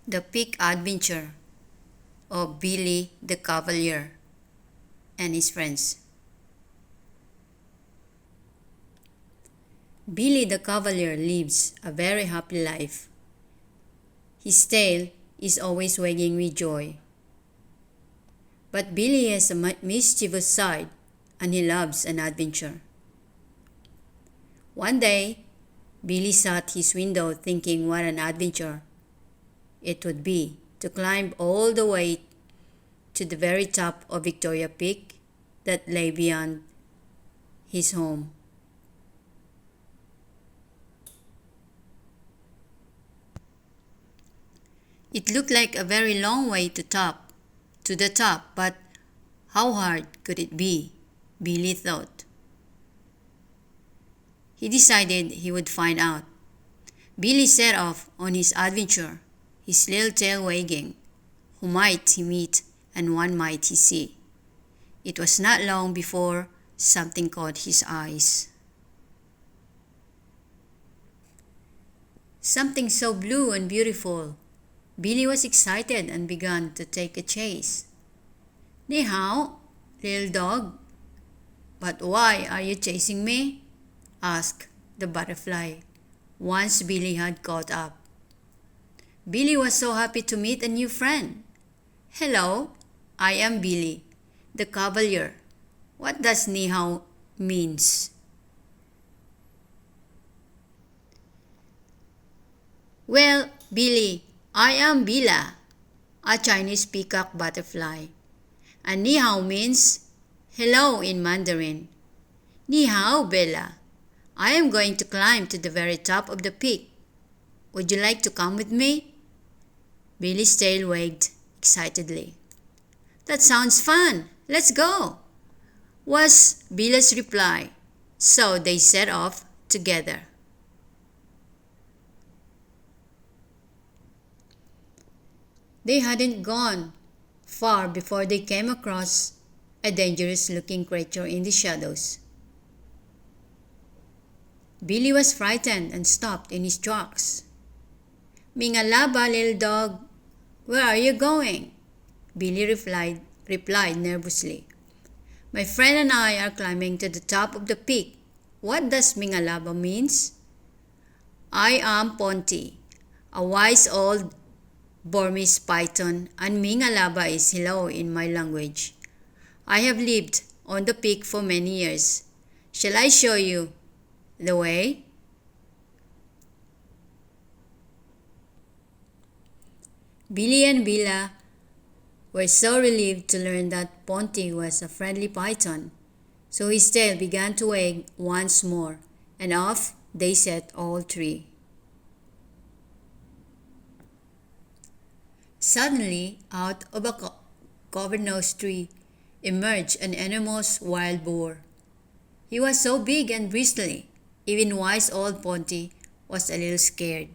The Pig Adventure of Billy the Cavalier and his friends. Billy the Cavalier lives a very happy life. His tail is always wagging with joy. But Billy has a mischievous side and he loves an adventure. One day, Billy sat his window thinking what an adventure it would be to climb all the way to the very top of Victoria Peak that lay beyond his home. It looked like a very long way to the top, but how hard could it be? Billy thought. He decided he would find out. Billy set off on his adventure, his little tail wagging. Who might he meet and what might he see? It was not long before something caught his eyes. Something so blue and beautiful. Billy was excited and began to take a chase. Ni hao, little dog. But why are you chasing me? Asked the butterfly, once Billy had caught up. Billy was so happy to meet a new friend. Hello, I am Billy, the Cavalier. What does ni hao means? Well, Billy, I am Bila, a Chinese peacock butterfly. And ni hao means hello in Mandarin. Ni hao, Bella. I am going to climb to the very top of the peak. Would you like to come with me? Billy's tail wagged excitedly. That sounds fun. Let's go, was Bella's reply. So they set off together. They hadn't gone far before they came across a dangerous-looking creature in the shadows. Billy was frightened and stopped in his tracks. Mingalaba, little dog, where are you going? Billy replied nervously. My friend and I are climbing to the top of the peak. What does Mingalaba means? I am Ponti, a wise old Burmese python, and Mingalaba is hello in my language. I have lived on the peak for many years. Shall I show you the way? Billy and Bella were so relieved to learn that Ponti was a friendly python, so his tail began to wag once more, and off they set all three. Suddenly, out of a covered-nosed tree emerged an enormous wild boar. He was so big and bristly, even wise old Ponti was a little scared.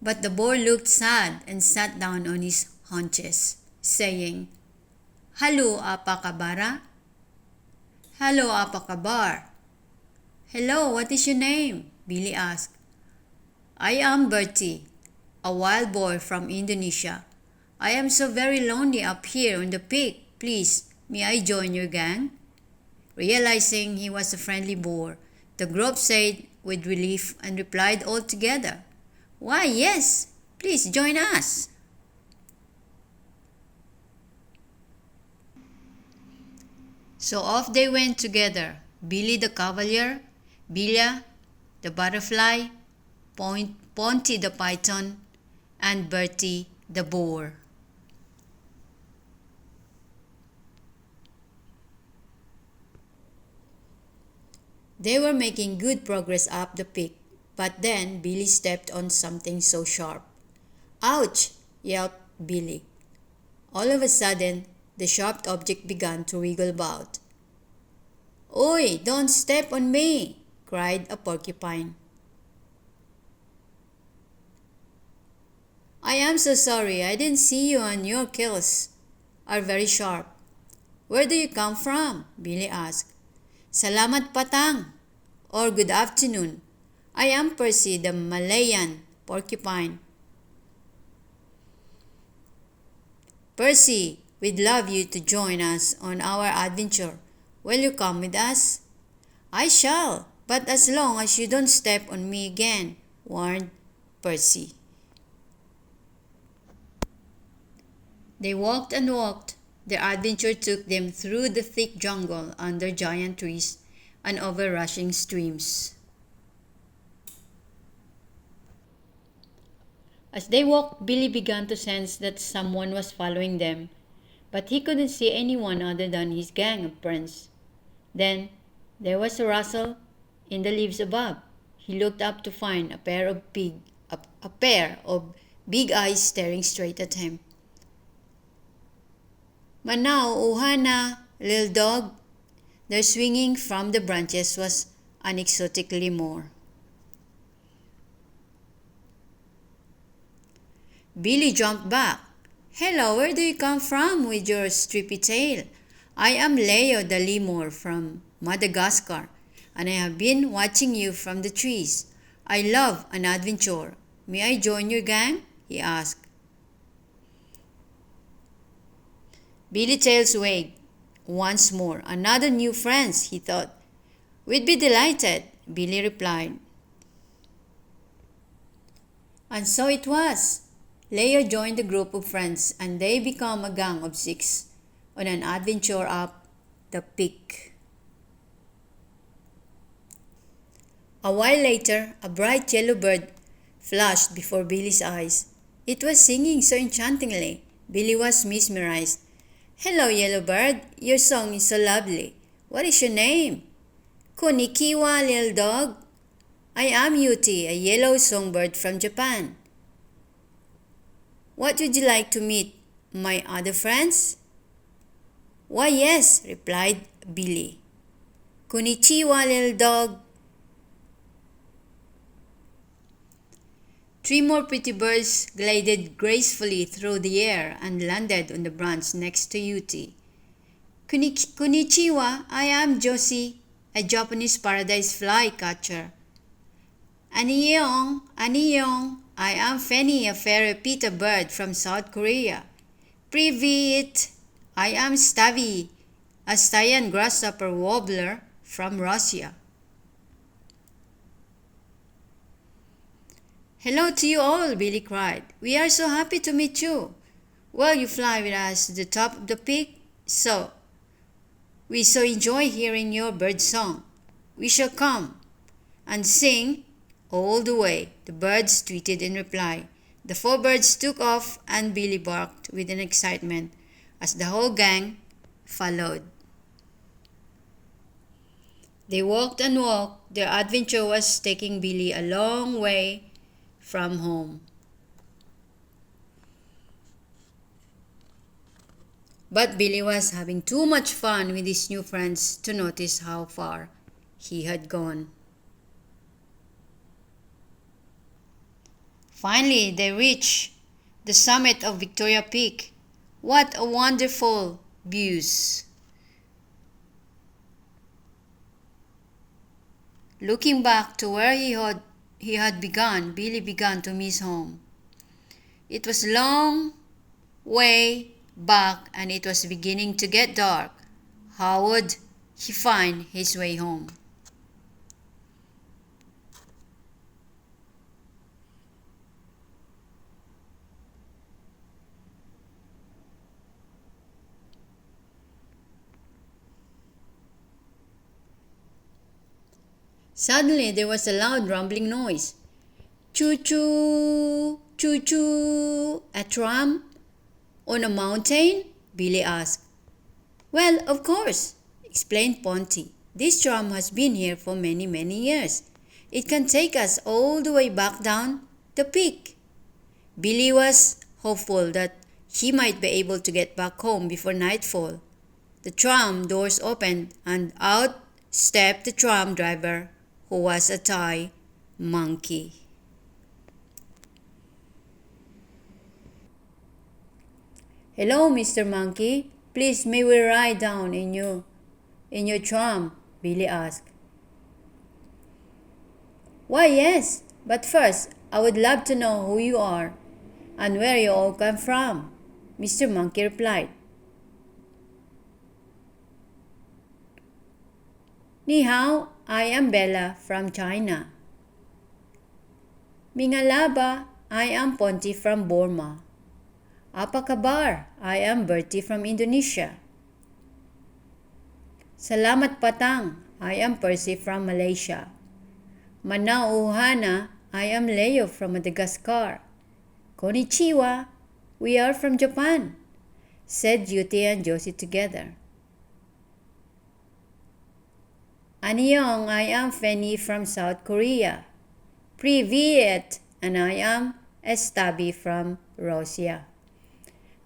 But the boar looked sad and sat down on his haunches, saying, Hello, Apakabara. Hello, Apakabar. Hello, what is your name? Billy asked. I am Bertie, a wild boar from Indonesia. I am so very lonely up here on the peak. Please, may I join your gang? Realizing he was a friendly boar, the group said with relief and replied all together, Why, yes, please join us. So off they went together, Billy the Cavalier, Billa the butterfly, Ponti the python, and Bertie the boar. They were making good progress up the peak, but then Billy stepped on something so sharp. Ouch! Yelped Billy. All of a sudden, the sharp object began to wriggle about. Oi, don't step on me! Cried a porcupine. I am so sorry, I didn't see you and your quills are very sharp. Where do you come from? Billy asked. Salamat patang. or good afternoon. I am Percy the Malayan porcupine. Percy, we'd love you to join us on our adventure. Will you come with us? I shall, but as long as you don't step on me again, warned Percy. They walked and walked. Their adventure took them through the thick jungle, under giant trees, and over rushing streams. As they walked, Billy began to sense that someone was following them, but he couldn't see anyone other than his gang of friends. Then there was a rustle in the leaves above. He looked up to find a pair of big eyes staring straight at him. "Manao, Ohana, little dog." Their swinging from the branches was unexotically more. Billy jumped back. "Hello, where do you come from with your stripy tail? I am Leo the lemur from Madagascar, and I have been watching you from the trees. I love an adventure. May I join your gang?" he asked. Billy's tails wagged once more. Another new friends, he thought. "We'd be delighted," Billy replied. And so it was. Leo joined the group of friends, and they became a gang of 6 on an adventure up the peak. A while later, a bright yellow bird flashed before Billy's eyes. It was singing so enchantingly. Billy was mesmerized. "Hello, yellow bird. Your song is so lovely. What is your name?" "Konnichiwa, little dog. I am Yuti, a yellow songbird from Japan. What would you like to meet my other friends?" "Why, yes," replied Billy. "Konnichiwa, little dog." 3 more pretty birds glided gracefully through the air and landed on the branch next to Yuti. "Konnichiwa, I am Josie, a Japanese paradise flycatcher." "Annyeong, annyeong, I am Fanny, a fairy pita bird from South Korea." "Privyet, I am Stavi, a Styrian grasshopper warbler from Russia." "Hello to you all," Billy cried. "We are so happy to meet you. Will you fly with us to the top of the peak? We so enjoy hearing your bird song. We shall come and sing all the way," the birds tweeted in reply. The 4 birds took off, and Billy barked with an excitement as the whole gang followed. They walked and walked. Their adventure was taking Billy a long way from home. But Billy was having too much fun with his new friends to notice how far he had gone. Finally, they reached the summit of Victoria Peak. What a wonderful views! Looking back to where he had begun, Billy began to miss home. It was a long way back, and it was beginning to get dark. How would he find his way home? Suddenly there was a loud rumbling noise. "Choo-choo! Choo-choo! A tram on a mountain?" Billy asked. "Well, of course," explained Ponty. "This tram has been here for many, many years. It can take us all the way back down the peak." Billy was hopeful that he might be able to get back home before nightfall. The tram doors opened, and out stepped the tram driver, who was a Thai monkey. "Hello, Mr. Monkey. Please, may we ride down in your tram?" Billy asked. Why, yes, but first, I would love to know who you are and where you all come from, Mr. Monkey replied. Ni hao, I am Bella from China. Mingalaba, I am Ponti from Burma. Apa kabar? I am Bertie from Indonesia. Salamat Patang, I am Percy from Malaysia. Manao Uhana, I am Leo from Madagascar. Konnichiwa, we are from Japan, said Yuti and Josie together. Annyeong, I am Fanny from South Korea. Privyet, and I am Estabi from Russia.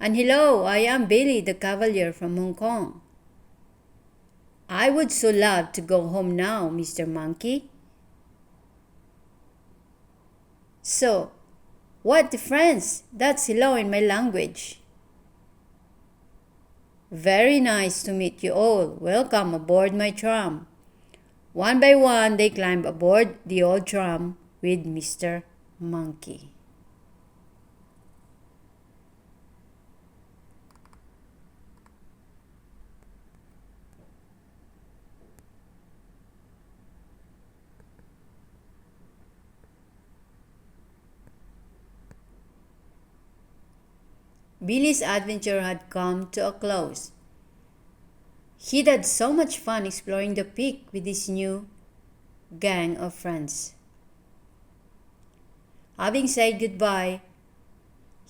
And hello, I am Billy the Cavalier from Hong Kong. I would so love to go home now, Mr. Monkey. So, what difference? That's hello in my language. Very nice to meet you all. Welcome aboard my tram. One by one, they climbed aboard the old tram with Mr. Monkey. Billy's adventure had come to a close. He'd had so much fun exploring the peak with his new gang of friends. Having said goodbye,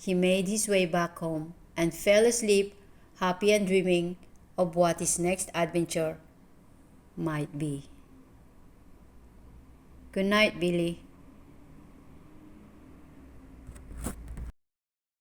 he made his way back home and fell asleep, happy and dreaming of what his next adventure might be. Good night, Billy.